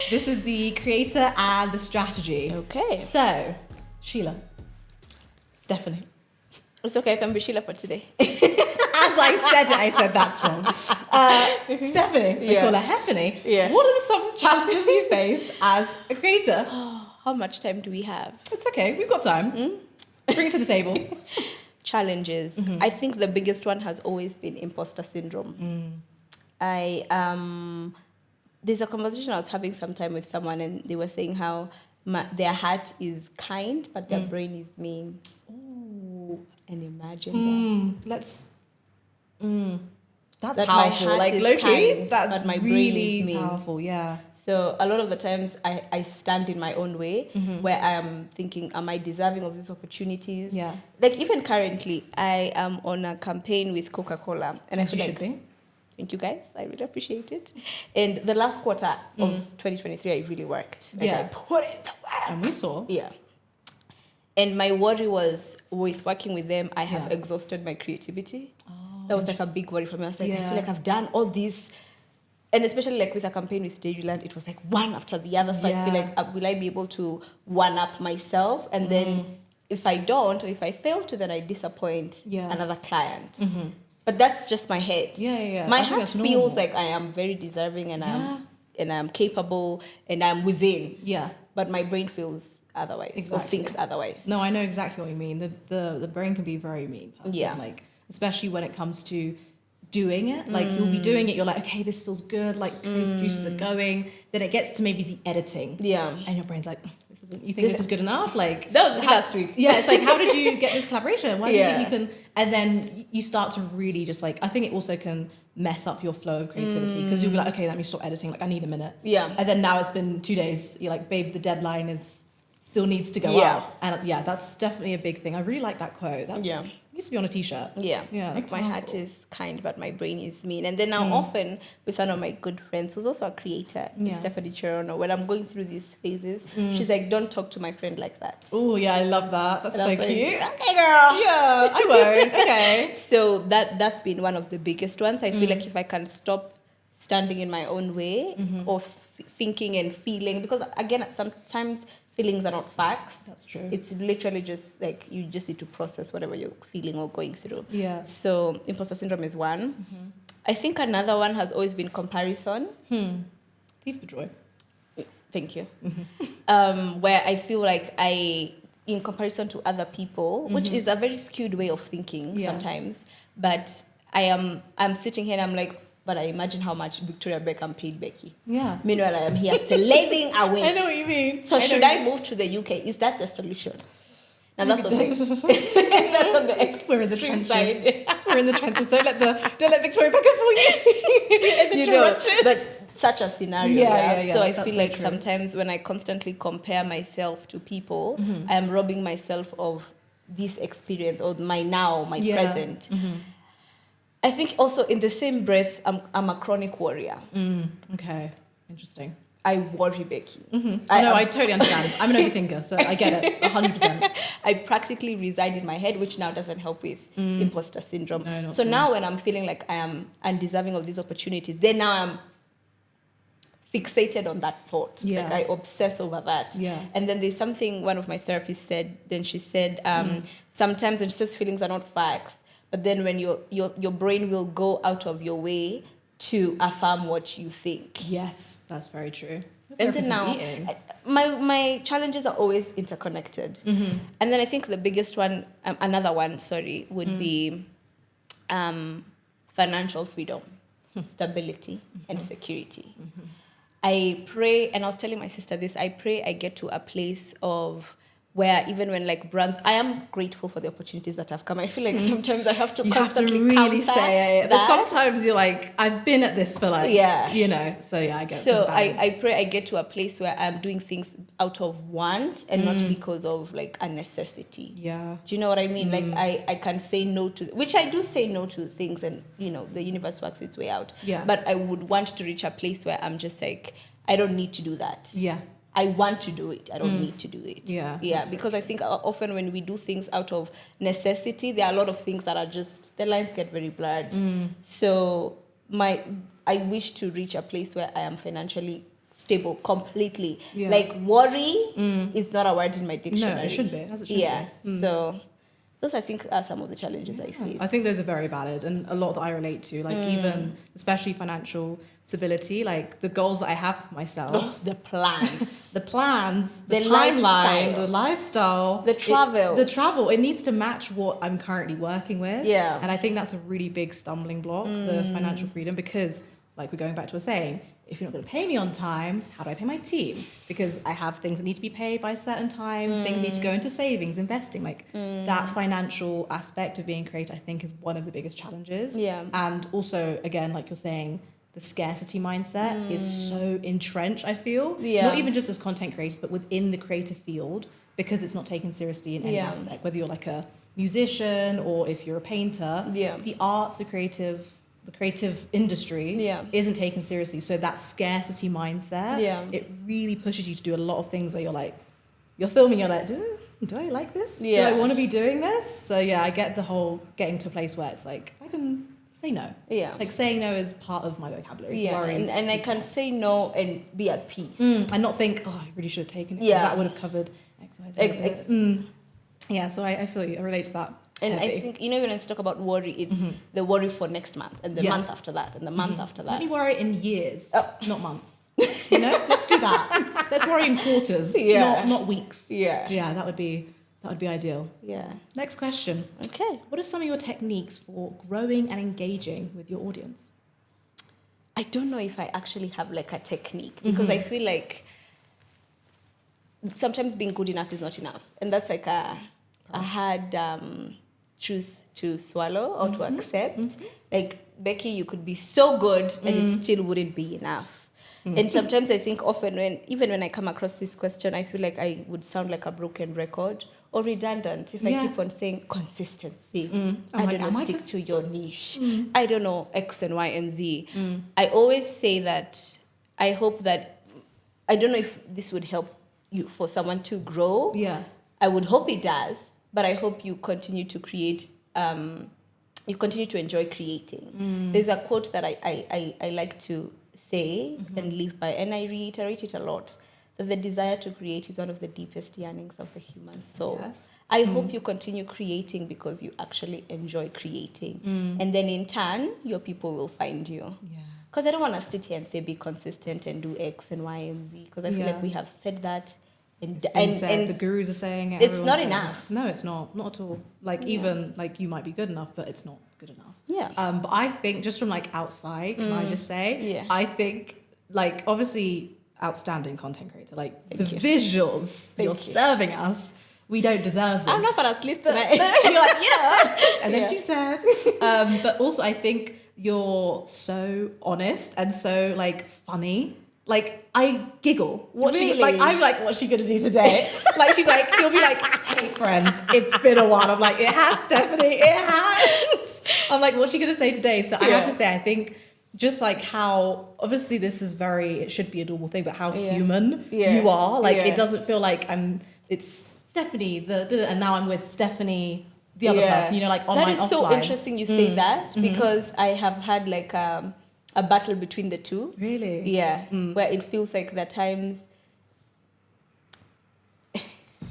This is the creator and the strategy. Okay. So, Sheila. Stephanie. It's okay, I can be Sheila for today. As I said that's wrong. Stephanie, we call her Heffany. Yeah. What are some challenges you faced as a creator? How much time do we have? It's okay, we've got time. Bring it to the table. Challenges. I think the biggest one has always been imposter syndrome. There's a conversation I was having sometime with someone, and they were saying how their heart is kind, but their brain is mean. Ooh, and imagine that. That's that powerful. my heart Like is Loki, kind, that's but my brain really is mean. powerful. Yeah. So a lot of the times I stand in my own way where I am thinking, am I deserving of these opportunities? Yeah. Like even currently, I am on a campaign with Coca-Cola, and I feel like, thank you guys, I really appreciate it. And the last quarter of 2023, I really worked. Like I put in the work. And we saw. Yeah. And my worry was with working with them, I have exhausted my creativity. That was like a big worry for me. I was like, I feel like I've done all this. And especially like with a campaign with Dairyland, it was like one after the other. So I feel like, will I be able to one-up myself? And then if I don't, or if I fail to, then I disappoint another client. But that's just my head. My heart feels like I am very deserving and I'm capable and I'm within. But my brain feels otherwise or thinks otherwise. No, I know exactly what you mean. The brain can be very mean. Like, especially when it comes to doing it. Like you'll be doing it, you're like, okay, this feels good, like crazy juices are going. Then it gets to maybe the editing. And your brain's like, this isn't, you think this is good enough? Like that was last week. It's like, how did you get this collaboration? Why do you think you can? And then you start to really just like, I think it also can mess up your flow of creativity because you'll be like, okay, let me stop editing. Like I need a minute. And then now it's been 2 days. You're like, babe, the deadline still needs to go out. And that's definitely a big thing. I really like that quote. That's needs to be on a t-shirt. Like my heart is kind but my brain is mean. And then now often with one of my good friends who's also a creator, Stephanie Cherono, when I'm going through these phases, she's like, don't talk to my friend like that. Oh yeah, I love that. That's so cute. Okay girl. Yeah, I won't. Okay. So that's been one of the biggest ones. I feel like if I can stop standing in my own way of thinking and feeling, because again sometimes feelings are not facts. That's true. It's literally just like you just need to process whatever you're feeling or going through. So imposter syndrome is one. I think another one has always been comparison. Thief for joy. Thank you. Where I feel like in comparison to other people, which is a very skewed way of thinking sometimes, but I'm sitting here and I'm like, but I imagine how much Victoria Beckham paid Becky. Meanwhile, I am here slaving away. I know what you mean. So should I move to the UK? Is that the solution? Now that's on the We're in the trenches. We're in the trenches. Don't let Victoria Beckham fool you. In the trenches. But such a scenario. So I feel like sometimes when I constantly compare myself to people, I am robbing myself of this experience or my present. I think also in the same breath, I'm a chronic worrier. Okay, interesting. I worry, Becky. I totally understand. I'm an overthinker, so I get it, 100%. I practically reside in my head, which now doesn't help with imposter syndrome. No, so now when I'm feeling like I am undeserving of these opportunities, then now I'm fixated on that thought. Like I obsess over that. And then there's something one of my therapists said, then she said, sometimes when she says feelings are not facts, but then when your brain will go out of your way to affirm what you think. Yes, that's very true. And then now, my challenges are always interconnected. And then I think the biggest one, another one, would be financial freedom, stability, and security. I pray, and I was telling my sister this, I pray I get to a place of where even when like brands, I am grateful for the opportunities that have come. I feel like sometimes I have to constantly really say it. That. Sometimes you're like, I've been at this for like, you know, so I get it. So I pray I get to a place where I'm doing things out of want and not because of like a necessity. Do you know what I mean? Like I can say no to, which I do say no to things and, you know, the universe works its way out. But I would want to reach a place where I'm just like, I don't need to do that. I want to do it. I don't need to do it. Because I think often when we do things out of necessity, there are a lot of things that are just, the lines get very blurred. So I wish to reach a place where I am financially stable completely. Like worry is not a word in my dictionary. No, it should be. As it should be. So those, I think, are some of the challenges I face. I think those are very valid and a lot that I relate to. Like even, especially financial stability, like the goals that I have for myself. The plans. the timeline, the lifestyle. The travel. It needs to match what I'm currently working with. Yeah. And I think that's a really big stumbling block, the financial freedom, because like we're going back to a saying, if you're not going to pay me on time, how do I pay my team? Because I have things that need to be paid by a certain time, things need to go into savings, investing. Like that financial aspect of being a creator, I think, is one of the biggest challenges. Yeah. And also, again, like you're saying, the scarcity mindset is so entrenched, I feel. Yeah. Not even just as content creators, but within the creative field, because it's not taken seriously in any aspect, whether you're like a musician or if you're a painter. Yeah. The arts, the creative industry isn't taken seriously. So that scarcity mindset, it really pushes you to do a lot of things where you're like, you're filming, you're like, do I like this? Do I want to be doing this? So yeah, I get the whole getting to a place where it's like, I can say no. Yeah. Like saying no is part of my vocabulary. Yeah. And I can say no and be at peace. And not think, I really should have taken it because that would have covered X, Y, Z. Yeah, so I feel you. I relate to that. And I think, when I talk about worry, it's the worry for next month and the month after that and the month after that. Let me worry in years, not months. Let's do that. Let's worry in quarters, not weeks. Yeah, that would be ideal. Yeah. Next question. Okay. What are some of your techniques for growing and engaging with your audience? I don't know if I actually have like a technique because I feel like sometimes being good enough is not enough, and that's like a hard truth to swallow or to accept. Like, Becky, you could be so good and it still wouldn't be enough. And sometimes I think often when I come across this question, I feel like I would sound like a broken record or redundant if I keep on saying consistency. I don't know, stick to your niche. I don't know, X and Y and Z. I always say that I hope that, I don't know if this would help you for someone to grow. Yeah. I would hope it does. But I hope you continue to create, you continue to enjoy creating. There's a quote that I like to say and live by, and I reiterate it a lot, that the desire to create is one of the deepest yearnings of the human soul. Yes. I hope you continue creating because you actually enjoy creating. And then in turn, your people will find you. Because I don't want to sit here and say be consistent and do X and Y and Z, because I feel like we have said that. And the gurus are saying it. It's not enough. No, it's not at all. Like even like you might be good enough, but it's not good enough. Yeah. But I think just from like outside, can I just say, I think like obviously outstanding content creator, like visuals you're serving us, we don't deserve them. I'm not gonna sleep tonight. You're like, yeah. And then she said, but also I think you're so honest and so like funny. Like, I giggle. I'm like, what's she going to do today? Like, she's like, you'll be like, hey, friends, it's been a while. I'm like, it has, Stephanie, it has. I'm like, what's she going to say today? So I have to say, I think just like how, obviously this is it should be a doable thing, but how human you are. Like, it doesn't feel like it's Stephanie, and now I'm with Stephanie, the other person, like online, offline. That is so interesting you say that, because I have had like a battle between the two. Really? Yeah. Where it feels like there are times... I'm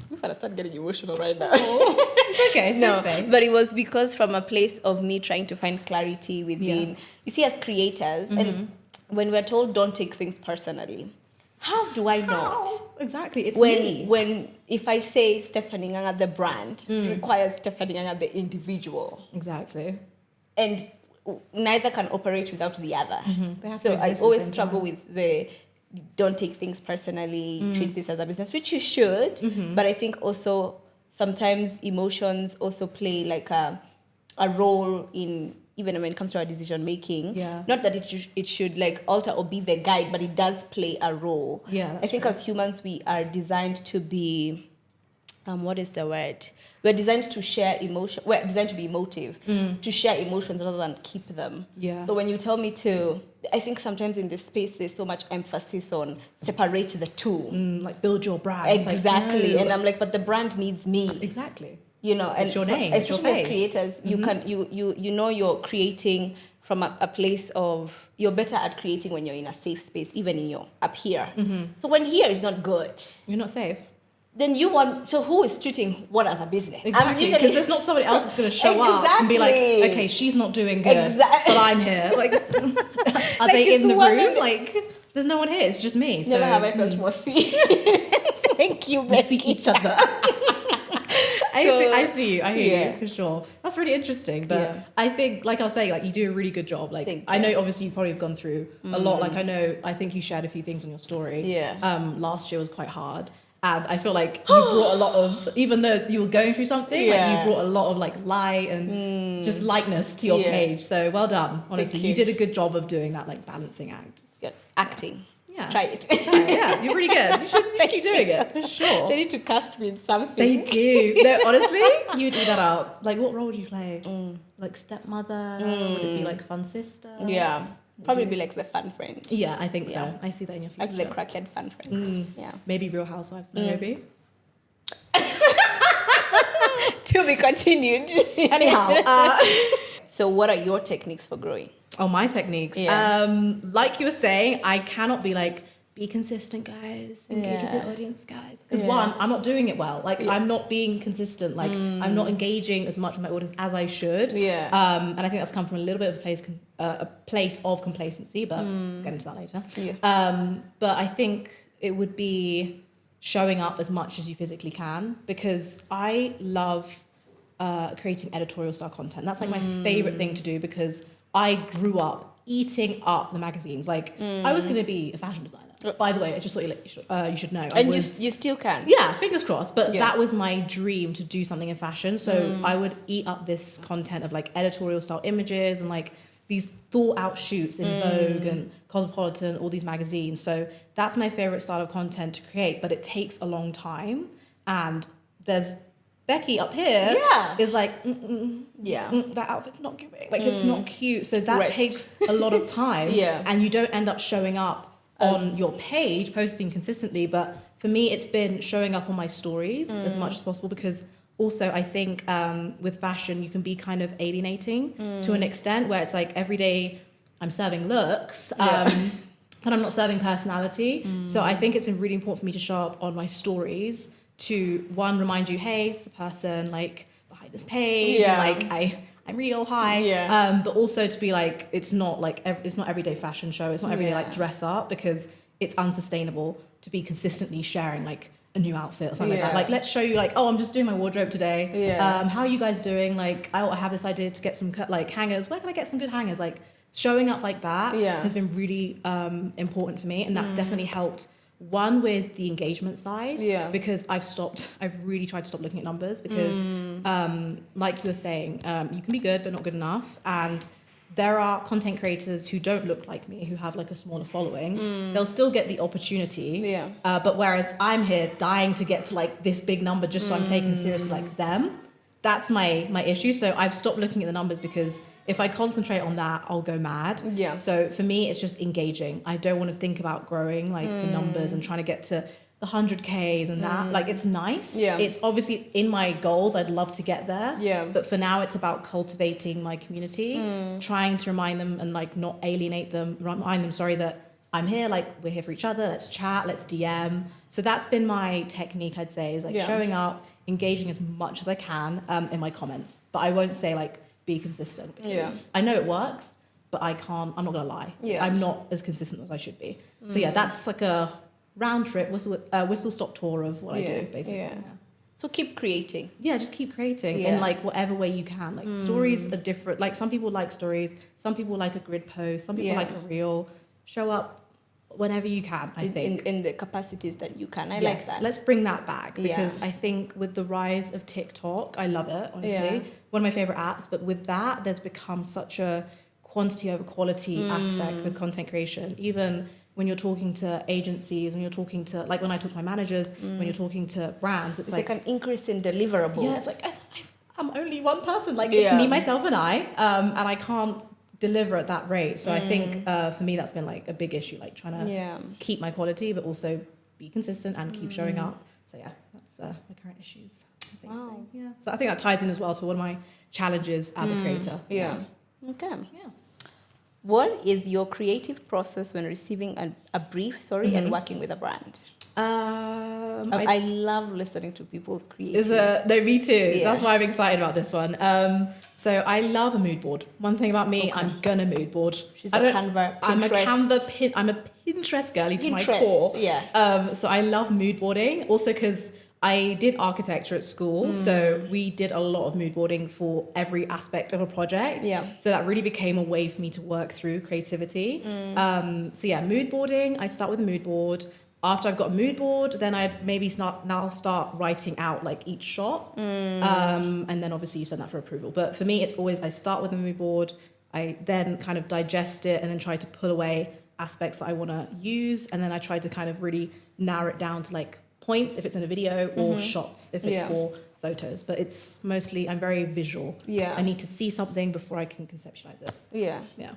going to start getting emotional right now. It's okay. No, but it was because from a place of me trying to find clarity within... You see, as creators, and when we're told don't take things personally, how do I not? Exactly. It's when if I say Stephanie Nganga, the brand, requires Stephanie Nganga, the individual. Exactly. And neither can operate without the other. So I always struggle with the don't take things personally, treat this as a business, which you should. But I think also sometimes emotions also play like a role in, even when it comes to our decision making. Not that it should like alter or be the guide, but it does play a role. I think as humans we are designed to be, what is the word? We're designed to share emotion. We're designed to be emotive, to share emotions rather than keep them. So when you tell me to, I think sometimes in this space there's so much emphasis on separate the two. Like build your brand. Exactly. Like, no. And I'm like, but the brand needs me. Exactly. And it's your name. Especially it's your as creators, you can you know you're creating from a place of you're better at creating when you're in a safe space, even in your up here. So when here is not good, you're not safe. Then you want, so who is treating what as a business? Exactly, because there's not somebody else that's going to show up and be like, okay, she's not doing good, but I'm here. Like, are they in the room? Like, there's no one here. It's just me. Never have I felt more seen. Thank you, we see each other. I see you. I hear you for sure. That's really interesting. But I think, like I was saying, like you do a really good job. Like I know, obviously, you probably have gone through a lot. Like I think you shared a few things on your story. Yeah. Last year was quite hard. And I feel like you brought a lot of, even though you were going through something, like you brought a lot of like light and just lightness to your page. So well done. Honestly, you did a good job of doing that like balancing act. Good. Acting. Yeah. Try it. Yeah, you're really good. You should keep doing it for sure. They need to cast me in something. They do. No, honestly, you would do that out. Like, what role do you play? Like stepmother? Would it be like fun sister? Yeah. Probably be like the fun friend. Yeah, I think so. I see that in your future. Like the crackhead fun friend. Yeah. Maybe Real Housewives of Nairobi. To be continued. Anyhow. So what are your techniques for growing? Oh, my techniques. Yeah. Like you were saying, I cannot be like, be consistent, guys. Engage with your audience, guys. Because one, I'm not doing it well. Like, I'm not being consistent. Like, I'm not engaging as much with my audience as I should. Yeah. And I think that's come from a little bit of a place of complacency, but we'll get into that later. Yeah. But I think it would be showing up as much as you physically can, because I love creating editorial style content. That's like my favorite thing to do, because I grew up eating up the magazines. Like, I was going to be a fashion designer. By the way, I just thought you should know. And you still can. Yeah, fingers crossed. But that was my dream, to do something in fashion. So I would eat up this content of like editorial style images and like these thought out shoots in Vogue and Cosmopolitan, all these magazines. So that's my favorite style of content to create. But it takes a long time. And Becky up here is like, that outfit's not giving. Like, it's not cute. So that takes a lot of time. And you don't end up showing up on your page, posting consistently. But for me, it's been showing up on my stories as much as possible, because also I think with fashion, you can be kind of alienating to an extent, where it's like every day I'm serving looks, but I'm not serving personality. So I think it's been really important for me to show up on my stories to, one, remind you, hey, it's a person like behind this page, and like I'm real high, but also to be like, it's not everyday fashion show, it's not everyday like dress up, because it's unsustainable to be consistently sharing like a new outfit or something like that. Like, let's show you like, oh, I'm just doing my wardrobe today. How are you guys doing? Like, I have this idea to get some like hangers. Where can I get some good hangers? Like, showing up like that has been really important for me, and that's definitely helped. One, with the engagement side, because I've really tried to stop looking at numbers, because like you were saying, you can be good but not good enough, and there are content creators who don't look like me, who have like a smaller following. They'll still get the opportunity, but whereas I'm here dying to get to like this big number just so I'm taken seriously like them, that's my issue. So I've stopped looking at the numbers, because if I concentrate on that, I'll go mad. So for me, it's just engaging. I don't want to think about growing like the numbers and trying to get to the 100Ks and that. Like, it's nice. It's obviously in my goals. I'd love to get there. But for now, it's about cultivating my community, trying to remind them and like not alienate them, that I'm here, like we're here for each other. Let's chat, let's DM. So that's been my technique, I'd say, is like showing up, engaging as much as I can in my comments. But I won't say like, be consistent, because I know it works, but I'm not gonna lie. I'm not as consistent as I should be. So that's like a round trip whistle stop tour of what I do, basically. So keep creating. Just keep creating in like whatever way you can. Like, stories are different. Like, some people like stories, some people like a grid post, some people like a reel. Show up whenever you can, I think. In the capacities that you can. I like that. Let's bring that back, because I think with the rise of TikTok, I love it, honestly. One of my favorite apps, but with that, there's become such a quantity over quality aspect with content creation. Even when you're talking to agencies, when you're talking to, like when I talk to my managers, when you're talking to brands, it's like an increase in deliverables. Yeah, it's like, I'm only one person. Like, it's me, myself, and I I can't deliver at that rate. So I think for me, that's been like a big issue, like trying to keep my quality, but also be consistent and keep showing up. So that's my current issues. Wow. So I think that ties in as well to one of my challenges as a creator. Okay. What is your creative process when receiving a brief, and working with a brand? I love listening to people's creative. No, me too. Yeah. That's why I'm excited about this one. So I love a mood board. One thing about me, I'm gonna mood board. She's a Canva, Pinterest. I'm a Pinterest girly to my core. Yeah. So I love mood boarding. Also because I did architecture at school, so we did a lot of mood boarding for every aspect of a project. Yeah. So that really became a way for me to work through creativity. So yeah, mood boarding. I start with a mood board. After I've got a mood board, then I'd maybe start writing out like each shot. And then obviously you send that for approval. But for me, it's always, I start with a mood board. I then kind of digest it and then try to pull away aspects that I want to use. And then I try to kind of really narrow it down to like points if it's in a video or shots if it's for photos. But it's mostly, I'm very visual. Yeah. I need to see something before I can conceptualize it. Yeah. Yeah.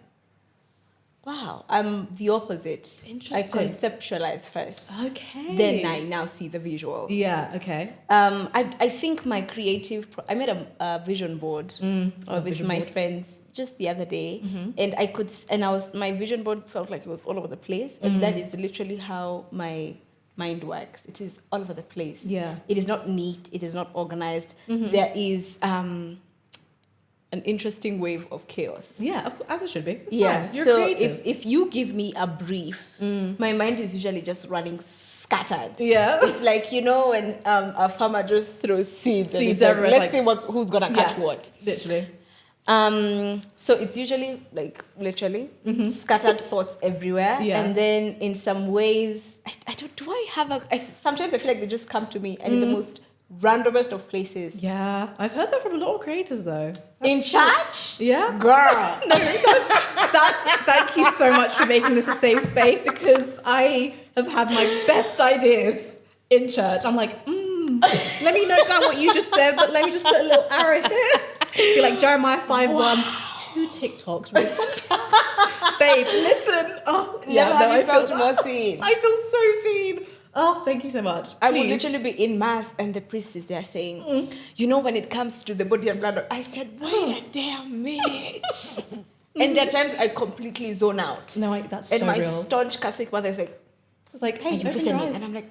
Wow, I'm the opposite. Interesting. I conceptualize first. Okay. Then I now see the visual. Yeah, okay. I think my creative... I made a vision board with my friends just the other day. And my vision board felt like it was all over the place. And that is literally how my mind works. It is all over the place. Yeah. It is not neat. It is not organized. There is... an interesting wave of chaos. Yeah, of course, as it should be. It's fine. You're so creative. if you give me a brief, my mind is usually just running scattered. Yeah. It's like, when a farmer just throws seeds everywhere. Let's see who's gonna catch what. Literally. So it's usually like literally scattered thoughts everywhere. Yeah. And then in some ways, sometimes I feel like they just come to me and in the most randomest of places. Yeah, I've heard that from a lot of creators though. In church? Yeah. Girl. No, thank you so much for making this a safe space because I have had my best ideas in church. I'm like, let me note down what you just said, but let me just put a little arrow here. Be like Jeremiah 5:1, 2 TikToks. Babe, listen. Oh, yeah, I felt more seen. I feel so seen. Oh, thank you so much. I would literally be in mass and the priest is there saying, when it comes to the body and blood, I said, wait a damn minute. And there are times I completely zone out. No, that's so real. And my staunch Catholic mother is like, hey, you listening? And I'm like,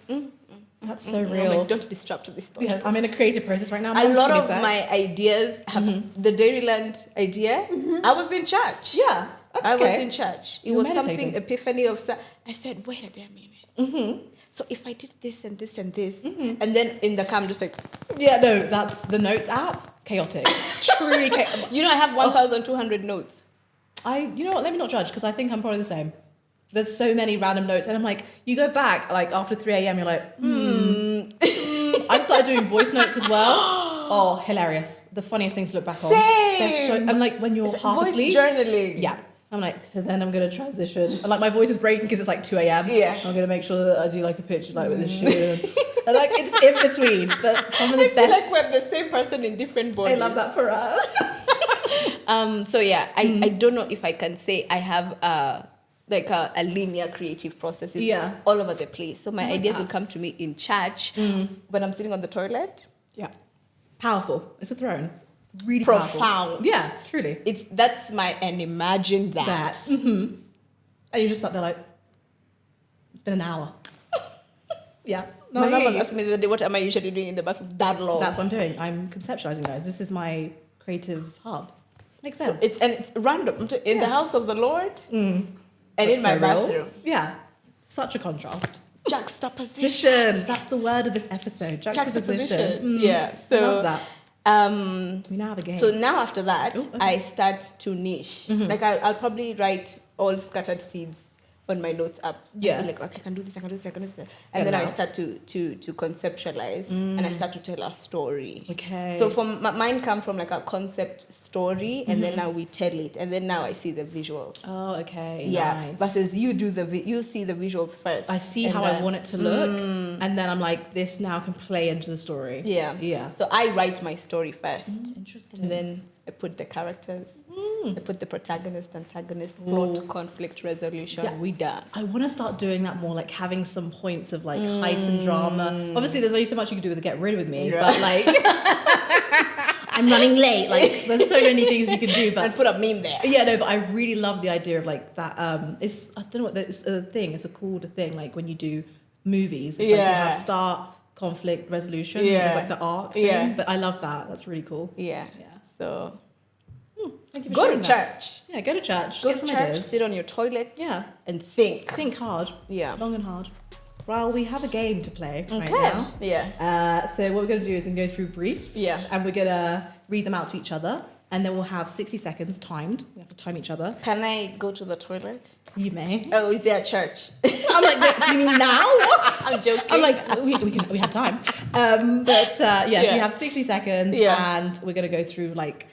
that's so real. I'm like, don't disrupt this thought. Yeah, I'm in a creative process right now. A lot of my ideas have the Dairyland idea. I was in church. Yeah, that's I was in church. It was meditating. Something epiphany of. I said, wait a damn minute. So if I did this and this and this, and then in the car I'm just like, yeah, no, that's the notes app. Chaotic, truly chaotic. I have 1,200 notes. You know what? Let me not judge because I think I'm probably the same. There's so many random notes, and I'm like, you go back like after 3 a.m. You're like, I started doing voice notes as well. Oh, hilarious! The funniest thing to look back on. Same. And like when you're half asleep, journaling. Yeah. I'm like, so then I'm going to transition. And like my voice is breaking because it's like 2 a.m. Yeah. I'm going to make sure that I do like a picture like with this shoe. And like it's in between. But some of the best. Like we're the same person in different bodies. I love that for us. So yeah, I don't know if I can say I have a linear creative process. It's all over the place. So my ideas will come to me in church when I'm sitting on the toilet. Yeah. Powerful. It's a throne. Really profound. Powerful. Yeah, truly. And imagine that. And you just sat there like, it's been an hour. Yeah. My mom was asking me the other day, what am I usually doing in the bathroom that long? That's what I'm doing. I'm conceptualizing those. This is my creative hub. Makes sense. So it's random. In the house of the Lord and that's in my bathroom. Yeah. Such a contrast. Juxtaposition. That's the word of this episode. Juxtaposition. Yeah. So I love that. We now have a game. So now after that, I start to niche. Like I'll probably write all scattered seeds on my notes app. Yeah. Like, okay, I can do this, I can do this, I can do this. And then I start to conceptualize and I start to tell a story. Okay. So mine come from like a concept story and then now we tell it. And then now I see the visuals. Oh, okay. Yeah. Nice. Versus you see the visuals first. I see how I want it to look. And then I'm like, this now can play into the story. Yeah. Yeah. So I write my story first. Interesting. And then I put the characters. I put the protagonist, antagonist, plot, conflict, resolution. Yeah. We done. I want to start doing that more, like having some points of like heightened drama. Obviously, there's only so much you can do with the Get Rid With Me, but like, I'm running late. Like, there's so many things you can do. But and put a meme there. Yeah, no, but I really love the idea of like that. It's, I don't know what, it's a thing. It's called a thing, like when you do movies. It's like you have start, conflict, resolution. Yeah. There's like the arc thing. Yeah. But I love that. That's really cool. Yeah. So... Thank you for go to that. church. Yeah, go to church. Go to church, ideas. Sit on your toilet. Yeah. And think. Think hard. Yeah. Long and hard. Well, we have a game to play right now. Yeah. So what we're going to do is we're going to go through briefs. Yeah. And we're going to read them out to each other. And then we'll have 60 seconds timed. We have to time each other. Can I go to the toilet? You may. Oh, is there a church? I'm like, do you mean now? I'm joking. I'm like, we have time. So we have 60 seconds. Yeah. And we're going to go through like...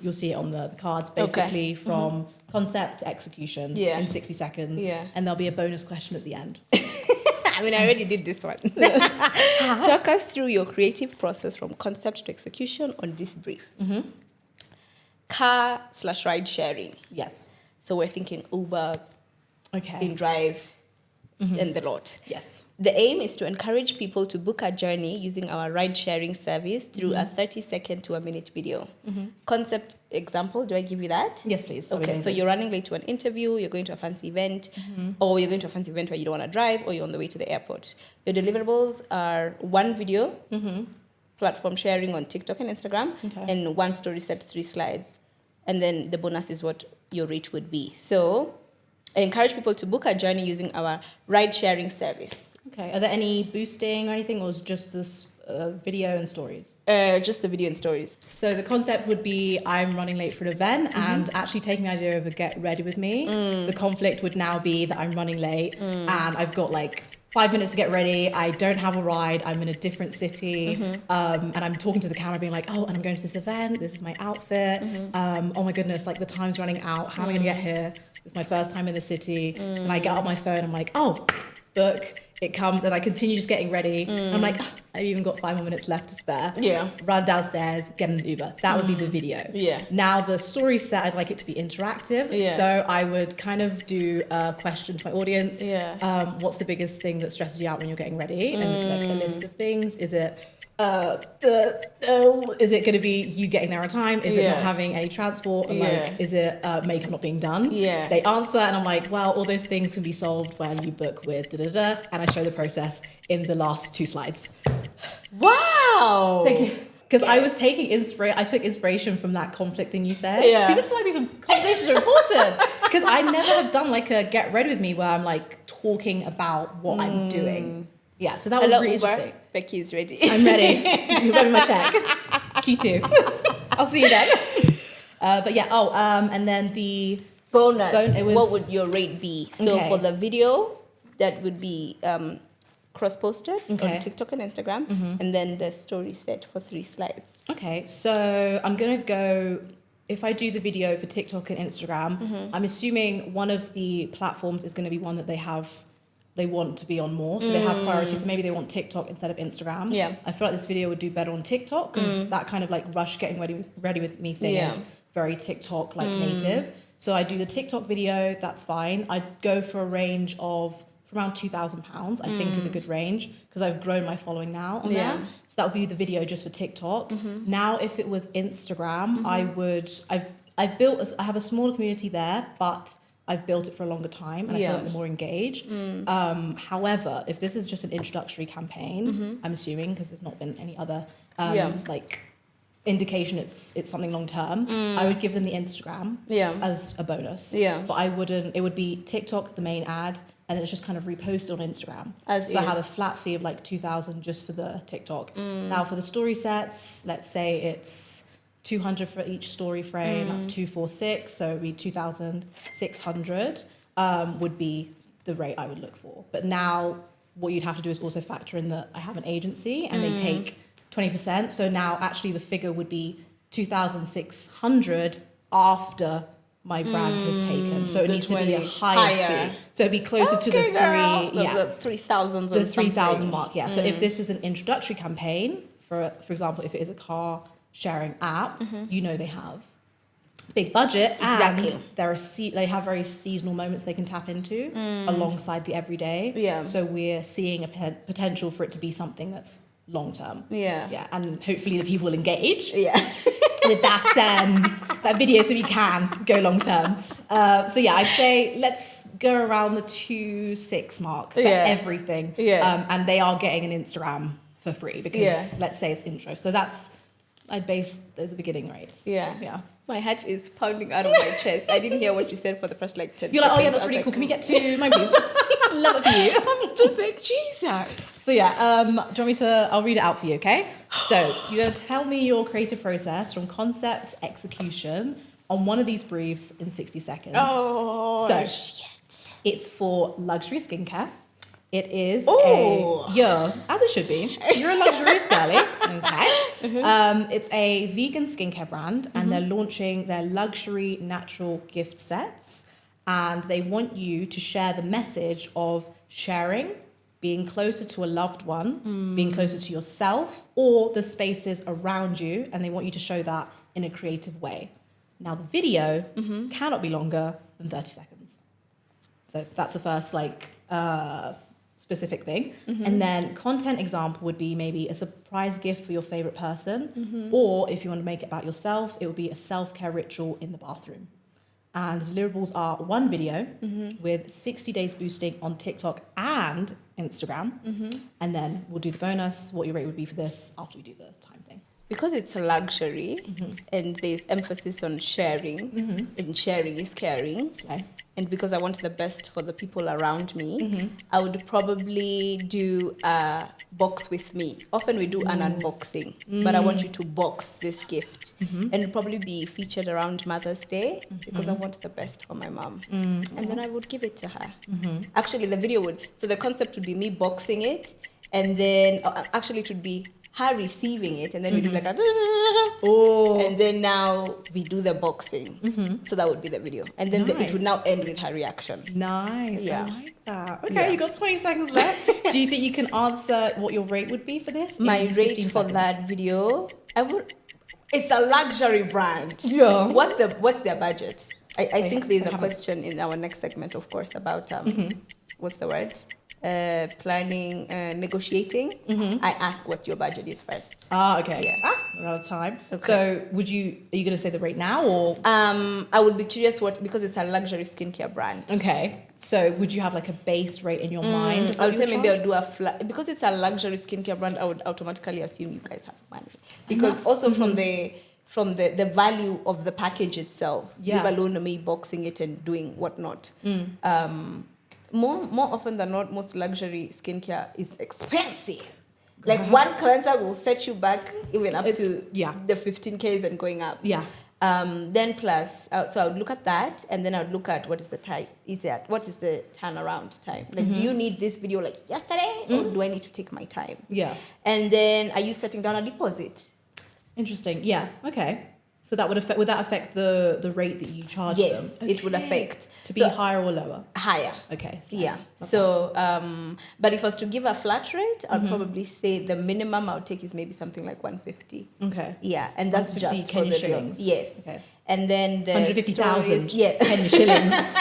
You'll see it on the cards, basically from concept to execution in 60 seconds. Yeah. And there'll be a bonus question at the end. I mean, I already did this one. Talk us through your creative process from concept to execution on this brief. Mm-hmm. Car/ride sharing. Yes. So we're thinking Uber, InDrive, and the lot. Yes. The aim is to encourage people to book a journey using our ride-sharing service through a 30-second to a minute video. Mm-hmm. Concept example, do I give you that? Yes, please. Okay, so you're running late to an interview, you're going to a fancy event, or you're going to a fancy event where you don't want to drive, or you're on the way to the airport. Your deliverables are one video, platform sharing on TikTok and Instagram, and one story set, 3 slides. And then the bonus is what your rate would be. So I encourage people to book a journey using our ride-sharing service. Okay. Are there any boosting or anything, or is just this video and stories? Just the video and stories. So the concept would be I'm running late for an event and actually taking the idea of a get ready with me. The conflict would now be that I'm running late and I've got like 5 minutes to get ready. I don't have a ride. I'm in a different city. And I'm talking to the camera being like, oh, and I'm going to this event. This is my outfit. Oh my goodness, like the time's running out. How am I going to get here? It's my first time in the city. And I get out my phone. I'm like, oh, book. It comes and I continue just getting ready. I'm like, I've even got 5 more minutes left to spare. Yeah. Run downstairs, get an Uber. That would be the video. Yeah. Now the story set, I'd like it to be interactive. Yeah. So I would kind of do a question to my audience. Yeah. What's the biggest thing that stresses you out when you're getting ready? And like a list of things. Is it is it going to be you getting there on time? Is it not having any transport? And like, is it makeup not being done? Yeah. They answer and I'm like, well, all those things can be solved when you book with da-da-da. And I show the process in the last 2 slides. Wow. Thank you. Because I was taking I took inspiration from that conflict thing you said. Yeah. See, this is why these conversations are important. Because I never have done like a get ready with me where I'm like talking about what I'm doing. Yeah, so that was really interesting. Becky is ready. I'm ready. You got me my check. Q2. I'll see you then. But yeah, and then the bonus. What would your rate be? So for the video, that would be cross-posted on TikTok and Instagram, and then the story set for 3 slides. Okay, so I'm going to go... If I do the video for TikTok and Instagram, I'm assuming one of the platforms is going to be one that they want to be on more, so they have priorities. So maybe they want TikTok instead of Instagram. Yeah, I feel like this video would do better on TikTok because that kind of like rush getting ready with me thing is very TikTok like native. So I do the TikTok video. That's fine. I'd go for a range of around £2,000. I think is a good range because I've grown my following now on there. So that would be the video just for TikTok. Now, if it was Instagram, I have a smaller community there, but I've built it for a longer time and I feel like they're more engaged. However, if this is just an introductory campaign, I'm assuming because there's not been any other like indication it's something long term, I would give them the Instagram as a bonus. But I wouldn't, it would be TikTok, the main ad, and then it's just kind of reposted on Instagram. So I have a flat fee of like 2,000 just for the TikTok. Now for the story sets, let's say it's 200 for each story frame, that's 246, so it would be 2,600 would be the rate I would look for. But now what you'd have to do is also factor in that I have an agency and they take 20%. So now actually the figure would be 2,600 after my brand has taken. So it needs to be a higher fee. So it'd be closer to the 3,000. The 3,000 mark, yeah. So if this is an introductory campaign, for example, if it is a car sharing app, you know they have big budget and they have very seasonal moments they can tap into alongside the everyday. Yeah. So we're seeing a potential for it to be something that's long term. Yeah. Yeah. And hopefully the people will engage. Yeah. with that video so we can go long term. So yeah, I'd say let's go around the 2.6 mark for everything. And they are getting an Instagram for free because let's say it's intro. So I'd base those beginning rates. Yeah. My heart is pounding out of my chest. I didn't hear what you said for the first 10 seconds. You're like, oh yeah, that's really cool. Can we get to mine, please? Love it for you. I'm just like, Jesus. So yeah, do you want me to, I'll read it out for you, okay? So you're going to tell me your creative process from concept to execution on one of these briefs in 60 seconds. Oh, so, shit. It's for luxury skincare. It is as it should be. You're a luxurious girly, okay? It's a vegan skincare brand, and they're launching their luxury natural gift sets, and they want you to share the message of sharing, being closer to a loved one, being closer to yourself, or the spaces around you, and they want you to show that in a creative way. Now, the video cannot be longer than 30 seconds. So that's the first, specific thing. And then content example would be maybe a surprise gift for your favorite person, or if you want to make it about yourself, it would be a self-care ritual in the bathroom. And the deliverables are one video with 60 days boosting on TikTok and Instagram. And then we'll do the bonus, what your rate would be for this after we do the time thing. Because it's a luxury and there's emphasis on sharing, and sharing is caring. Okay. And because I want the best for the people around me, I would probably do a box with me. Often we do an unboxing, but I want you to box this gift. And it'll probably be featured around Mother's Day because I want the best for my mom. And then I would give it to her. Actually, the video so the concept would be me boxing it, and then actually it would be her receiving it, and then we do like a and then now we do the boxing. So that would be the video, and then it would now end with her reaction. Nice. I like that. Okay, you got 20 seconds left. Do you think you can answer what your rate would be for this? My rate for that video, it's a luxury brand. Yeah. What's their budget? I think there's a question in our next segment, of course, about what's the word? Planning, negotiating. I ask what your budget is first. Okay. Yeah. We're out of time. Okay. So are you going to say the rate now, or? I would be curious because it's a luxury skincare brand. Okay. So would you have like a base rate in your mind? I would say maybe I'll do a flat, because it's a luxury skincare brand, I would automatically assume you guys have money. Because also from the value of the package itself, leave alone me boxing it and doing whatnot. More often than not, most luxury skincare is expensive. Like one cleanser will set you back even up to the 15Ks and going up. Yeah. Then plus, so I would look at that, and then I would look at what is the time. What is the turnaround time? Like, do you need this video like yesterday, or do I need to take my time? Yeah. And then, are you setting down a deposit? Interesting. Yeah. Okay. So that would affect the rate that you charge them? Yes, it would affect. To be higher or lower? Higher. Okay. Yeah. So, but if I was to give a flat rate, I'd probably say the minimum I would take is maybe something like 150. Okay. Yeah, and that's just for the shillings. Yes. Okay. And then the 150,000. Yeah. Kenya shillings.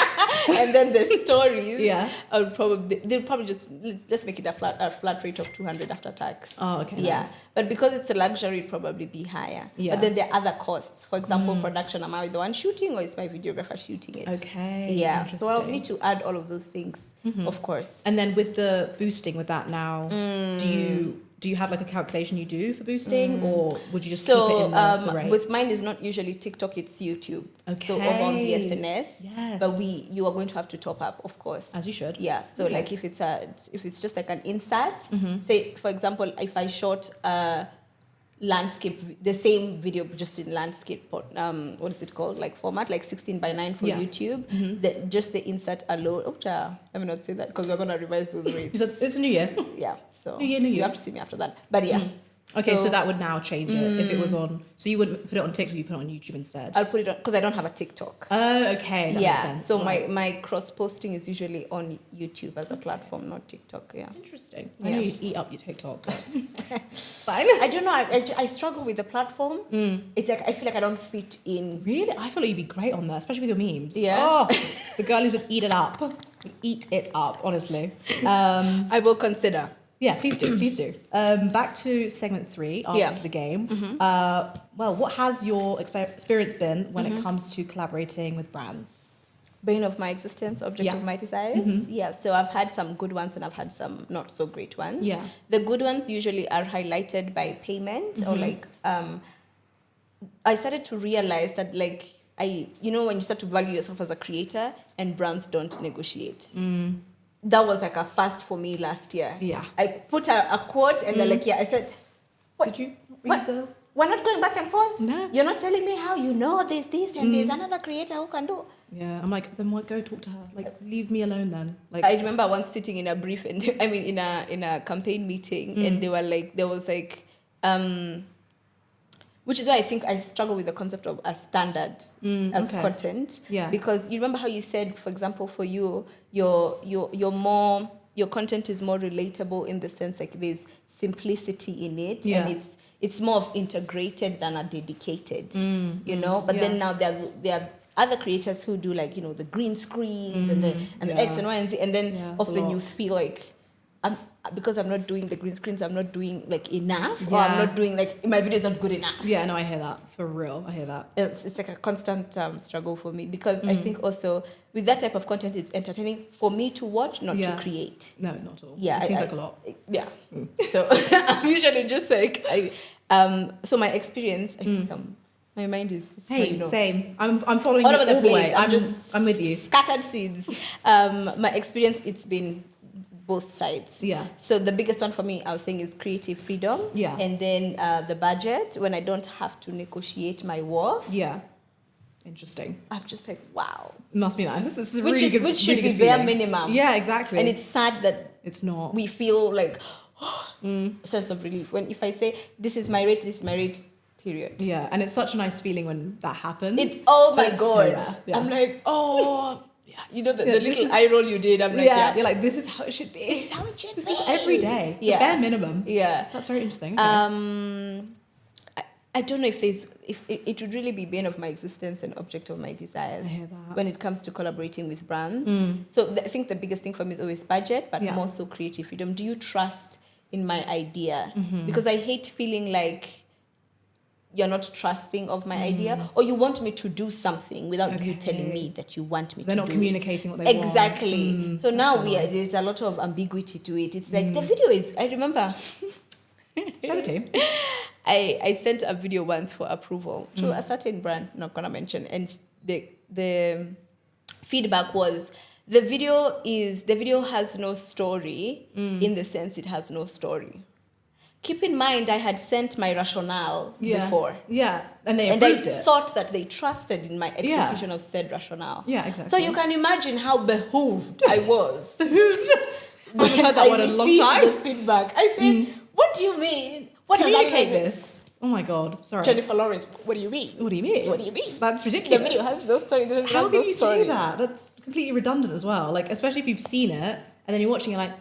And then the stories. Yeah. They'll probably just, let's make it a flat rate of 200 after tax. Oh, okay. Yeah. Nice. But because it's a luxury, it'd probably be higher. Yeah. But then there are other costs. For example, production. Am I the one shooting, or is my videographer shooting it? Okay. Yeah. So I'll need to add all of those things, of course. And then with the boosting with that now, do you have like a calculation you do for boosting, or would you just keep it in the rate? With mine is not usually TikTok, it's YouTube. Okay. So over on the SNS. Yes. But you are going to have to top up, of course. As you should. Yeah. So like if it's just like an insert, say for example, if I shot landscape, the same video just in landscape, what is it called, like format, like 16:9 for YouTube, just the insert alone. Let me not say that because we're going to revise those rates. It's a new year. Yeah, so new year. You have to see me after that, but yeah. Okay, so that would now change it if it was on. So you wouldn't put it on TikTok, you put it on YouTube instead. I'll put it on because I don't have a TikTok. Oh, okay, that makes sense. So my cross posting is usually on YouTube as a platform, not TikTok. Yeah, interesting. I know you'd eat up your TikTok, but fine. I don't know. I struggle with the platform. It's like I feel like I don't fit in. Really, I feel like you'd be great on there, especially with your memes. Yeah, oh, the girlies would eat it up. Would eat it up, honestly. I will consider. Yeah, please do, please do. Back to segment 3 after the game. Well, what has your experience been when it comes to collaborating with brands? Bane of my existence, object of my desires. Yeah, so I've had some good ones and I've had some not so great ones. Yeah. The good ones usually are highlighted by payment or like, I started to realize that like, when you start to value yourself as a creator and brands don't negotiate. That was like a first for me last year. Yeah. I put a quote and they're like, I said, what? Did you What? We're not going back and forth. No. You're not telling me how there's this and there's another creator who can do. Yeah, I'm like, then what? Go talk to her. Like, leave me alone then. Like, I remember once sitting in a brief, in a campaign meeting, and they were like, there was like, which is why I think I struggle with the concept of a standard as content. Yeah. Because you remember how you said, for example, for you, your content is more relatable in the sense like there's simplicity in it, and it's more of integrated than a dedicated, But then now there are other creators who do like the green screens and the X and Y and Z, and then often you feel like because I'm not doing the green screens, I'm not doing like enough, or I'm not doing like my video is not good enough. Yeah, no, I hear that for real. I hear that. It's like a constant struggle for me because I think also with that type of content, it's entertaining for me to watch, not to create. No, not at all. Yeah, it seems like a lot. Yeah. So I'm usually just like so my experience, I think my mind is same. I'm following all you over the all place. way. I'm with you. Scattered seeds. My experience, it's been both sides. Yeah. So the biggest one for me, I was saying, is creative freedom. Yeah. And then the budget, when I don't have to negotiate my worth. Yeah. Interesting. I'm just like, wow. It must be nice. This is which really good. Which should really be good bare feeling. minimum. Yeah, exactly. And it's sad that it's not. We feel like sense of relief when if I say this is my rate, period. Yeah, and it's such a nice feeling when that happens. It's oh my god. So I'm like, the little eye roll you did. I'm like, you're like, this is how it should be. This is how it should be. This is every day. Yeah. The bare minimum. Yeah. That's very interesting. Okay. I don't know if it would really be bane of my existence and object of my desires. I hear that. When it comes to collaborating with brands. So I think the biggest thing for me is always budget, but more so creative freedom. Do you trust in my idea? Because I hate feeling like you're not trusting of my idea, or you want me to do something without you telling me that you want me to do it. They're not communicating what they want. Exactly. So now there's a lot of ambiguity to it. It's like the video is, I remember. Show the team. I sent a video once for approval to a certain brand, not gonna mention, and the feedback was the video has no story in the sense it has no story. Keep in mind, I had sent my rationale before. Yeah, and they approved it. Thought that they trusted in my execution of said rationale. Yeah, exactly. So you can imagine how behooved I was. I've heard that one in a long time. The feedback. I said, what do you mean? What Communicate this. Oh my God, sorry. Jennifer Lawrence, what do you mean? What do you mean? What do you mean? That's ridiculous. The video has no story. How can you say that? That's completely redundant as well. Like, especially if you've seen it and then you're watching, you're like,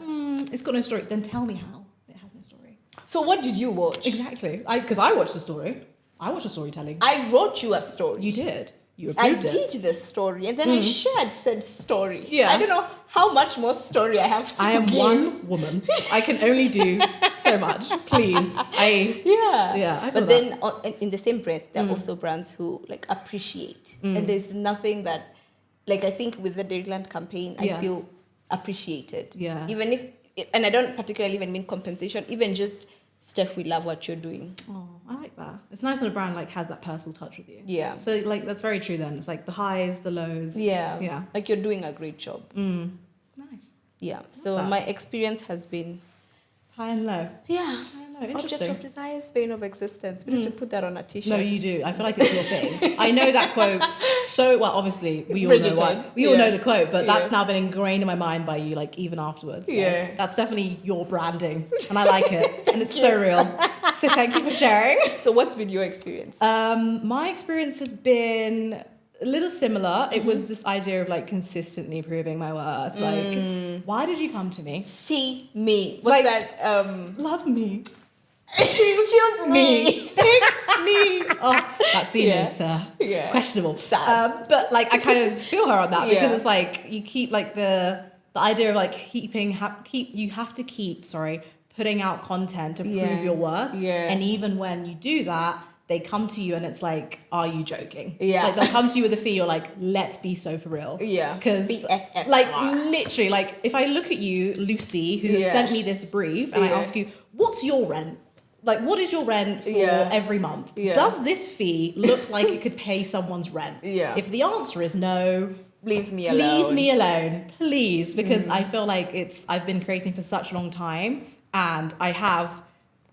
it's got no story. Then tell me how it has no story. So what did you watch? Exactly. Because I watched the story. I watched the storytelling. I wrote you a story. You did. You approved I did the story, and then I shared said story. Yeah. I don't know how much more story I have to I am give. one woman. I can only do so much. Please. Yeah. I feel but then in the same breath, there are also brands who like appreciate, and there's nothing that, like I think with the Dairyland campaign, I feel appreciated. Yeah. Even if, and I don't particularly even mean compensation, even just Steph, we love what you're doing. Oh, I like that. It's nice when a brand like has that personal touch with you. Yeah. So like that's very true then. It's like the highs, the lows. Yeah. Yeah. Like you're doing a great job. Nice. Yeah. So my experience has been high and low. Yeah. Interesting. Object of desire, bane of existence. We need to put that on a t-shirt. No, you do. I feel like it's your thing. I know that quote so well. Obviously, we all know why. We all know the quote, but that's now been ingrained in my mind by you, like even afterwards. So that's definitely your branding, and I like it, and it's so real. So thank you for sharing. So what's been your experience? My experience has been a little similar. It was this idea of like consistently proving my worth. Like, why did you come to me? See me. What's like, that? Love me. Choose me. Pick me. Oh, that scene is questionable. Sad. But like I kind of feel her on that because it's like you keep like the idea of like you have to keep putting out content to prove your worth. Yeah. And even when you do that, they come to you and it's like, are you joking? Yeah. Like they'll come to you with a fee, you're like, let's be so for real. Yeah. Because like literally, like if I look at you, Lucy, who has sent me this brief and I ask you, what's your rent? Like, what is your rent for every month? Yeah. Does this fee look like it could pay someone's rent? Yeah. If the answer is no, leave me alone. Leave me alone, please. Because I feel like I've been creating for such a long time and I have,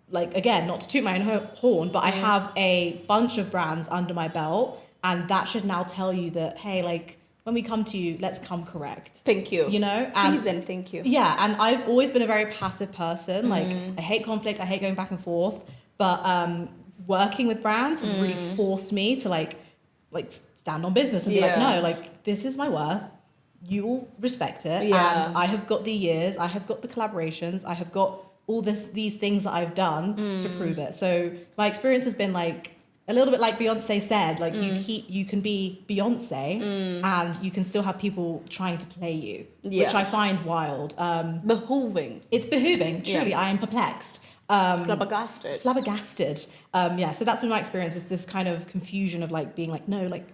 like, again, not to toot my own horn, but I have a bunch of brands under my belt and that should now tell you that, hey, like, when we come to you, let's come correct. Thank you. You know? Please and thank you. Yeah, and I've always been a very passive person. Like, I hate conflict, I hate going back and forth. But working with brands has really forced me to, like stand on business and be like, no, like, this is my worth. You will respect it. Yeah. And I have got the years, I have got the collaborations, I have got all these things that I've done to prove it. So my experience has been, like, a little bit like Beyonce said, like you can be Beyonce and you can still have people trying to play you, which I find wild. Behooving. It's behooving, truly. I am perplexed. Flabbergasted. So that's been my experience, is this kind of confusion of like being like, no, like,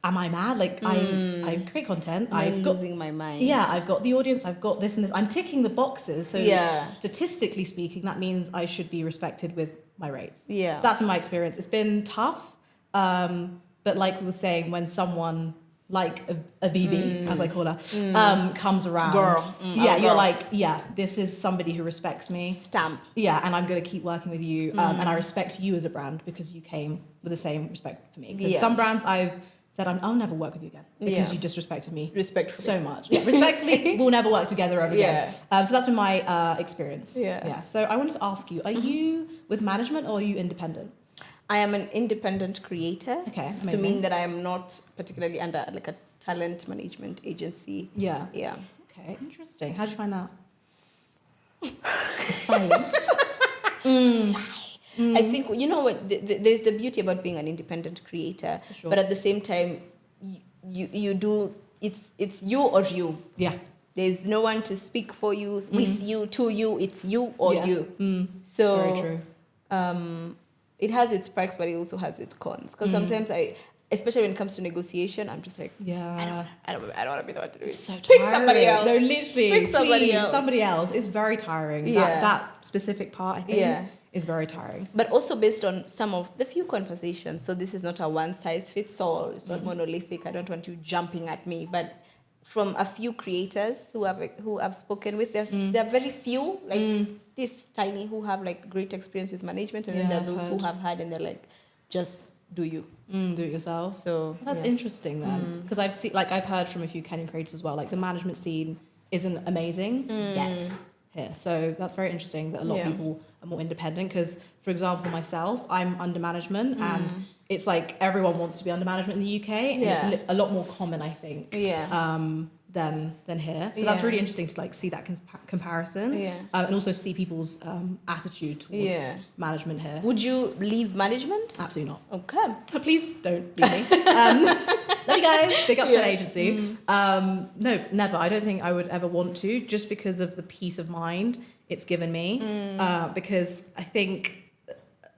am I mad? Like I create content. I'm losing my mind. Yeah, I've got the audience, I've got this and this. I'm ticking the boxes. So statistically speaking, that means I should be respected with my rates. Yeah. That's been my experience. It's been tough. But like we were saying, when someone like a VB, as I call her, comes around. Girl. You're like, this is somebody who respects me. Stamp. Yeah, and I'm going to keep working with you. And I respect you as a brand because you came with the same respect for me. Because some brands I'll never work with you again because you disrespected me so much. Yeah, respectfully, we'll never work together ever again. So that's been my experience. Yeah. So I wanted to ask you, are you with management or are you independent? I am an independent creator. Okay, amazing. To mean that I am not particularly under like a talent management agency. Yeah. Okay, interesting. How did you find that? Silence. I think, you know what, there's the beauty about being an independent creator, but at the same time, you do, it's you or you. Yeah. There's no one to speak for you, with you, to you, it's you or you. So, very true. It has its perks, but it also has its cons. Because sometimes especially when it comes to negotiation, I'm just like, I don't want to be the one to do it. It's so tiring. Pick somebody else. No, literally. Pick somebody else. It's very tiring. Yeah. That specific part, I think, is very tiring. But also based on some of the few conversations. So this is not a one size fits all. It's not monolithic. I don't want you jumping at me. But from a few creators who I've spoken with, there are very few, like this tiny, who have like great experience with management, and then there are those who have had, and they're like, just do you. Do it yourself. So that's interesting then, because I've heard from a few Kenyan creators as well. Like the management scene isn't amazing yet here, so that's very interesting that a lot of people are more independent. Because, for example, myself, I'm under management, and it's like everyone wants to be under management in the UK, and it's a lot more common, I think. Than here. So that's really interesting to like see that comparison, and also see people's attitude towards management here. Would you leave management? Absolutely not. Okay. So please don't leave me. Love you guys. Big ups to that agency. No, never. I don't think I would ever want to, just because of the peace of mind it's given me. Because I think,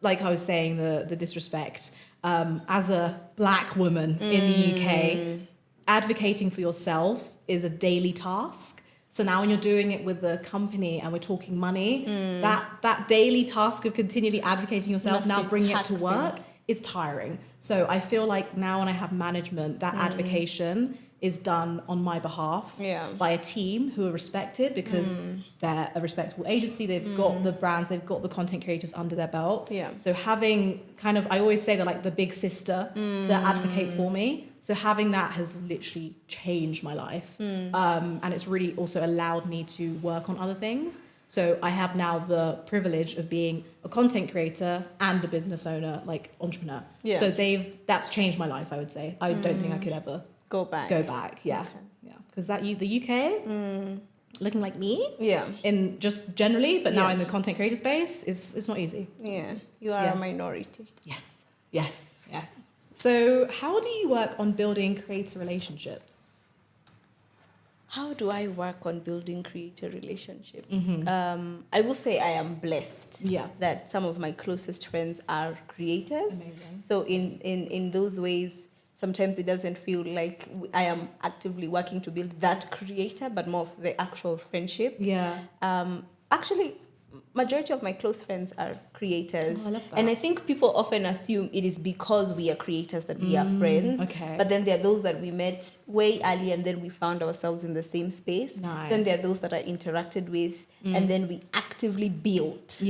like I was saying, the disrespect as a black woman in the UK. Advocating for yourself is a daily task. So now when you're doing it with the company and we're talking money, that daily task of continually advocating yourself, now bringing it to work, is tiring. So I feel like now when I have management, that advocation is done on my behalf by a team who are respected, because they're a respectable agency. They've got the brands, they've got the content creators under their belt. So having I always say they're like the big sister that advocate for me. So having that has literally changed my life. And it's really also allowed me to work on other things. So I have now the privilege of being a content creator and a business owner, like entrepreneur. So that's changed my life, I would say. I don't think I could ever go back. Yeah. Because the UK, looking like me, in just generally, but now in the content creator space, it's not easy. You are a minority. Yes. So how do you work on building creator relationships? How do I work on building creator relationships? I will say I am blessed that some of my closest friends are creators. Amazing. So in those ways, sometimes it doesn't feel like I am actively working to build that creator, but more of the actual friendship. Yeah. Actually, majority of my close friends are creators. Oh, I love that. And I think people often assume it is because we are creators that we are friends. Okay. But then there are those that we met way early and then we found ourselves in the same space. Nice. Then there are those that I interacted with and then we actively built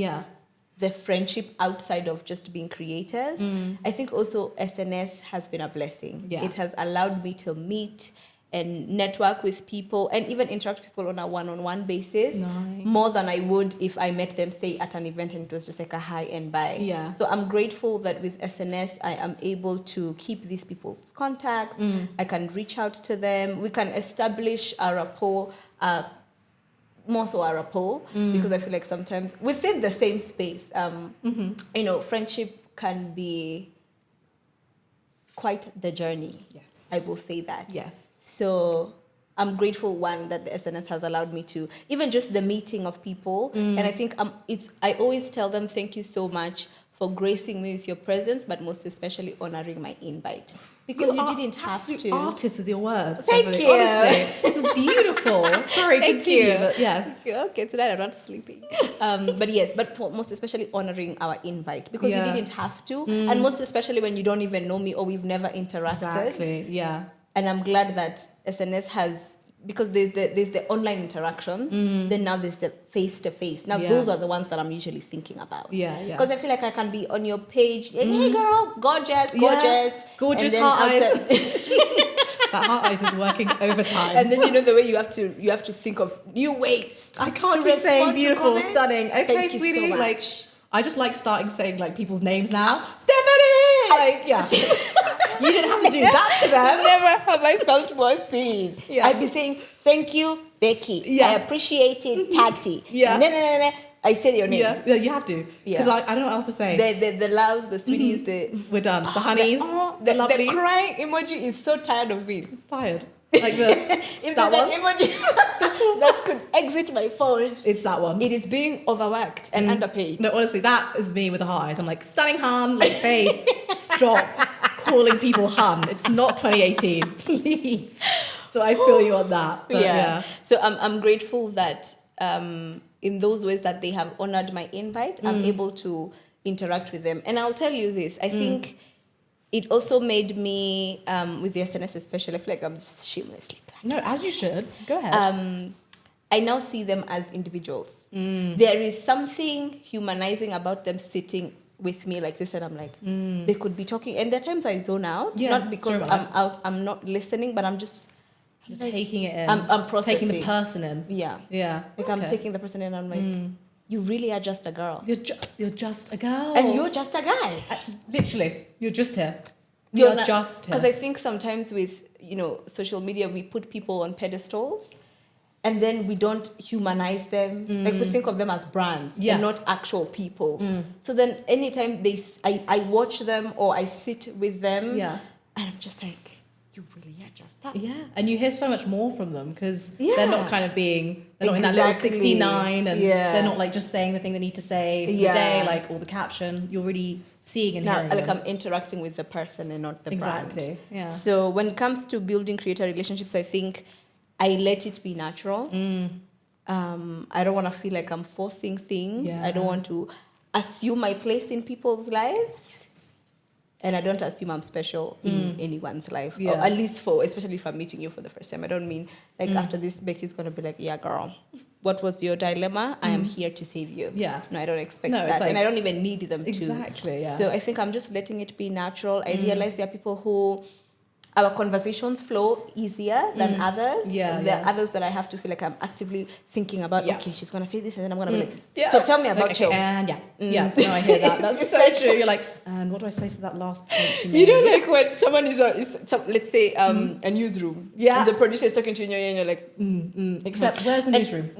the friendship outside of just being creators. I think also SNS has been a blessing. Yeah. It has allowed me to meet and network with people and even interact with people on a one-on-one basis more than I would if I met them, say, at an event and it was just like a hi and bye. Yeah. So I'm grateful that with SNS, I am able to keep these people's contacts. I can reach out to them. We can establish a rapport, more so a rapport, because I feel like sometimes within the same space, you know, friendship can be quite the journey. Yes. I will say that. Yes. So I'm grateful, one, that the SNS has allowed me to, even just the meeting of people. And I think I always tell them, thank you so much for gracing me with your presence, but most especially honoring my invite. Because you didn't have to. Artist with your words. Thank Stephanie. you. Honestly, you're beautiful. Sorry, continue. But yes. Okay, tonight I'm not sleeping. But yes, but for most especially honoring our invite, because you didn't have to. And most especially when you don't even know me or we've never interacted. Exactly, yeah. And I'm glad that SNS has, because there's the online interactions, then now there's the face-to-face. Now those are the ones that I'm usually thinking about. Yeah. Because I feel like I can be on your page, hey girl, gorgeous. Gorgeous heart eyes. That heart eyes is working overtime. And then you know the way you have to think of new ways. I can't keep saying beautiful, stunning. Okay, Thank you sweetie. so much. Like, I just like starting saying like people's names now. Stephanie! Like, yeah. You didn't have to do that to them. Never have I felt more seen. Yeah. I'd be saying, thank you, Becky. Yeah. I appreciate it, Tati. Yeah. No. I said your name. Yeah, you have to. Because I don't know what else to say. The loves, the sweeties, We're done. The honeys, the lovelies. The crying emoji is so tired of me. Tired. Like the If that there's one? an emoji that could exit my phone, It's that one. it is being overworked and underpaid. No, honestly, that is me with the heart eyes. I'm like, stunning hun, like, babe, stop calling people hun. It's not 2018, please. So I feel you on that. But yeah. So I'm grateful that in those ways that they have honored my invite, I'm able to interact with them. And I'll tell you this, I think it also made me, with the SNS especially, I feel like I'm just shamelessly black. No, as you should. Go ahead. I now see them as individuals. There is something humanizing about them sitting with me like this, and I'm like, they could be talking. And there are times I zone out, not because I'm not listening, but I'm just taking it in. I'm processing. Taking the person in. Yeah. Like I'm taking the person in, and I'm like, you really are just a girl. You're just a girl. And you're just a guy. Literally, you're just here. You're just here. Because I think sometimes with, social media, we put people on pedestals and then we don't humanize them. Like we think of them as brands and not actual people. So then anytime I watch them or I sit with them and I'm just like, you really are just that. Yeah, and you hear so much more from them because they're not kind of being, they're not in that little 69 and they're not like just saying the thing they need to say for the day, like, or the caption. You're really seeing and hearing like them. I'm interacting with the person and not the brand. Exactly, yeah. So when it comes to building creator relationships, I think I let it be natural. I don't want to feel like I'm forcing things. Yeah. I don't want to assume my place in people's lives. And I don't assume I'm special in anyone's life. Or at least especially if I'm meeting you for the first time. I don't mean like after this, Becky's going to be like, yeah, girl, what was your dilemma? I am here to save you. Yeah. No, I don't expect that. Like, and I don't even need them to. Exactly, yeah. So I think I'm just letting it be natural. I realize there are people who our conversations flow easier than others. There are others that I have to feel like I'm actively thinking about, okay, she's going to say this and then I'm going to be like, so tell me about you. And Yeah, no, I hear that. That's so true. You're like, and what do I say to that last point she made? You know, like when someone let's say, a newsroom. Yeah. And the producer is talking to you and you're like, Except, where's the newsroom?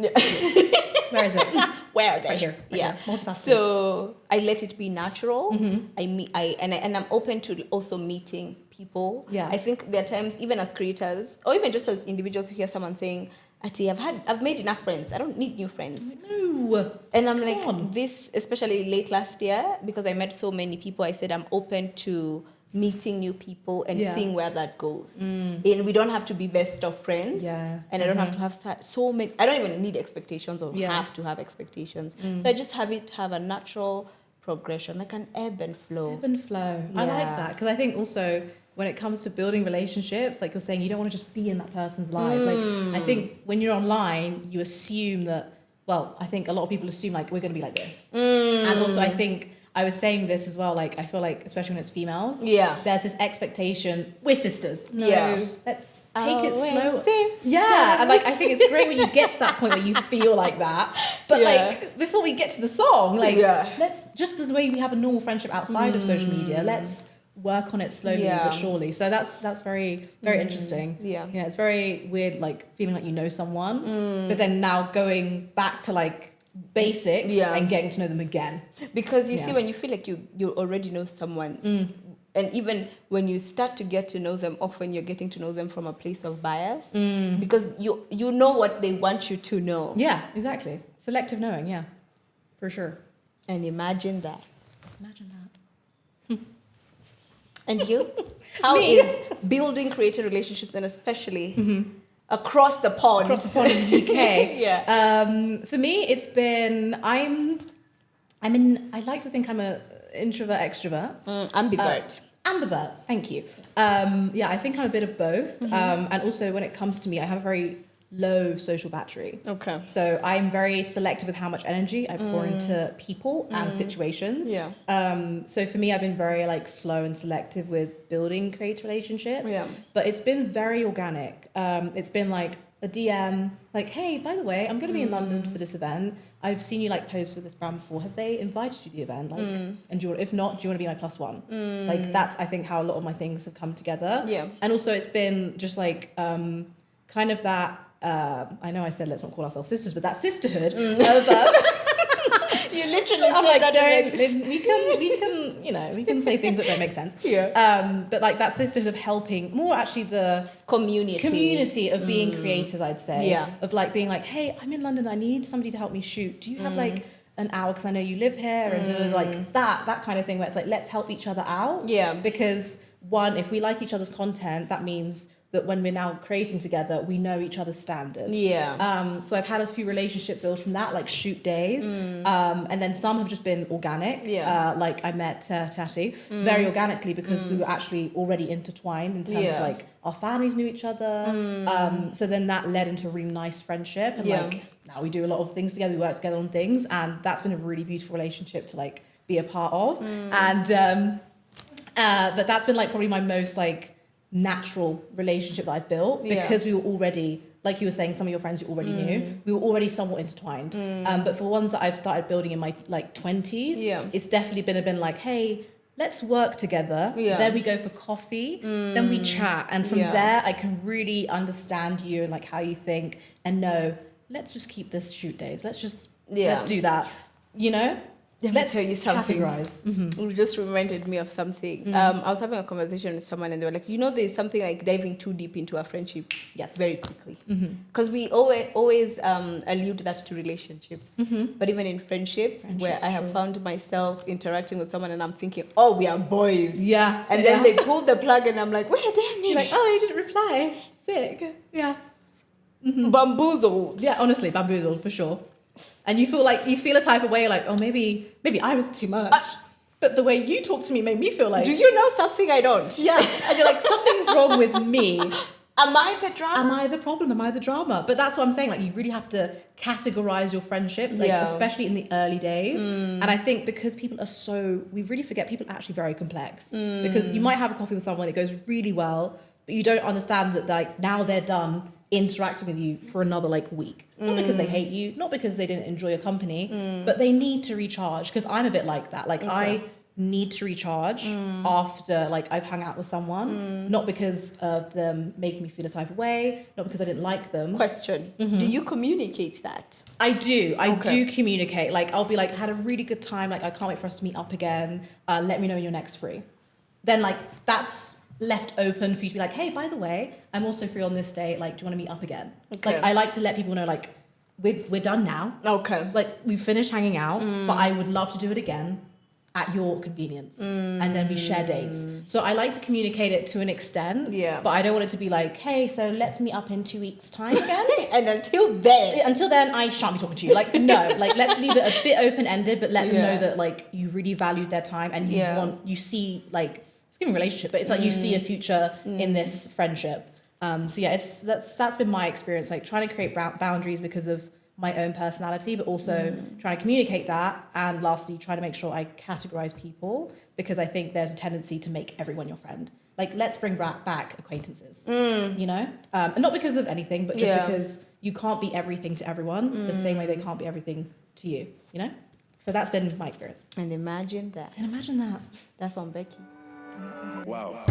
Where is it? Where are they? Right here. Yeah. Multifaceted. So I let it be natural. And I'm open to also meeting people. Yeah. I think there are times, even as creators, or even just as individuals, who hear someone saying, Ati, I've made enough friends. I don't need new friends. No. And I'm like, this, especially late last year, because I met so many people, I said I'm open to meeting new people and seeing where that goes. And we don't have to be best of friends. Yeah. And I don't have to have so many, I don't even need expectations or have to have expectations. So I just have a natural progression, like an ebb and flow. Ebb and flow. Yeah. I like that, because I think also when it comes to building relationships, like you're saying, you don't want to just be in that person's life. Like, I think when you're online, you assume that, well, I think a lot of people assume like we're going to be like this. And also I think I was saying this as well, like I feel like especially when it's females, there's this expectation, we're sisters. No, let's take it slow. Yeah, and like I think it's great when you get to that point where you feel like that. But like before we get to the song, like let's, just as the way we have a normal friendship outside of social media, let's work on it slowly but surely. So that's very, very interesting. Yeah, it's very weird, like feeling like you know someone, but then now going back to like basics and getting to know them again. Because you see, when you feel like you already know someone, and even when you start to get to know them, often you're getting to know them from a place of bias, because you know what they want you to know. Yeah, exactly. Selective knowing, yeah, for sure. And imagine that. And you? How is building creative relationships, and especially across the pond in the UK? For me, it's been, I like to think I'm an introvert, extrovert. Ambivert. Ambivert, thank you. I think I'm a bit of both. And also when it comes to me, I have a very low social battery. Okay. So I'm very selective with how much energy I pour into people and situations. Yeah. So for me, I've been very like slow and selective with building creative relationships. Yeah. But it's been very organic. It's been like a DM, like, hey, by the way, I'm going to be in London for this event. I've seen you like post with this brand before. Have they invited you to the event? Like, and if not, do you want to be my +1? Like that's, I think, how a lot of my things have come together. Yeah. And also it's been just like kind of that. I know I said let's not call ourselves sisters, but that sisterhood of you literally I'm like, we can say things that don't make sense. Yeah. But like that sisterhood of helping, more actually the community of being creators, I'd say. Yeah. Of like being like, hey, I'm in London, I need somebody to help me shoot. Do you have like an hour, because I know you live here, and like that kind of thing, where it's like, let's help each other out. Yeah. Because one, if we like each other's content, that means that when we're now creating together, we know each other's standards. Yeah. So I've had a few relationship builds from that, like shoot days. And then some have just been organic. Yeah. Like I met Tati very organically, because we were actually already intertwined in terms of like our families knew each other. So then that led into a really nice friendship. And like now we do a lot of things together, we work together on things. And that's been a really beautiful relationship to like be a part of. And but that's been like probably my most like natural relationship that I've built, because we were already, like you were saying, some of your friends you already knew, we were already somewhat intertwined. But for ones that I've started building in my like 20s, it's definitely been like, hey, let's work together. Then we go for coffee, then we chat, and from there I can really understand you and like how you think, and know, let's just keep this shoot days. Let's just let's do that. You know? Let's tell you something. It just reminded me of something. I was having a conversation with someone, and they were like, there's something like diving too deep into a friendship very quickly. Because we always allude that to relationships. But even in friendships where I have found myself interacting with someone and I'm thinking, oh, we are boys. Yeah. And then they pull the plug and I'm like, where are they? You're like, oh, you didn't reply. Sick. Yeah. Bamboozled. Yeah, honestly, bamboozled for sure. And you feel a type of way, like, oh, maybe I was too much. But the way you talk to me made me feel like, do you know something I don't? Yeah. And you're like, something's wrong with me. Am I the drama? Am I the problem? Am I the drama? But that's what I'm saying. Like, you really have to categorize your friendships, like especially in the early days. And I think because people are we really forget people are actually very complex. Because you might have a coffee with someone, it goes really well, but you don't understand that like now they're done. interacting with you for another like week. Not because they hate you, not because they didn't enjoy your company, but they need to recharge. Because I'm a bit like that. Like I need to recharge after like I've hung out with someone, not because of them making me feel a type of way, not because I didn't like them. Question. Do you communicate that? I do. I do communicate. Like I'll be like, had a really good time. Like I can't wait for us to meet up again. Let me know when you're next free. Then like that's left open for you to be like, hey, by the way, I'm also free on this day. Like, do you want to meet up again? Okay. Like I like to let people know like we're done now. Okay. Like we've finished hanging out, but I would love to do it again at your convenience. And then we share dates. So I like to communicate it to an extent. Yeah. But I don't want it to be like, hey, so let's meet up in 2 weeks' time again. And until then I shan't be talking to you. Like, no, like let's leave it a bit open-ended, but let them know that like you really valued their time and you see like, it's giving relationship, but it's like you see a future in this friendship. So yeah, that's been my experience, like trying to create boundaries because of my own personality, but also trying to communicate that. And lastly, trying to make sure I categorize people, because I think there's a tendency to make everyone your friend. Like, let's bring back acquaintances, you know? And not because of anything, but just because you can't be everything to everyone the same way they can't be everything to you, you know? So that's been my experience. And imagine that. And imagine that. That's on Becky. Wow.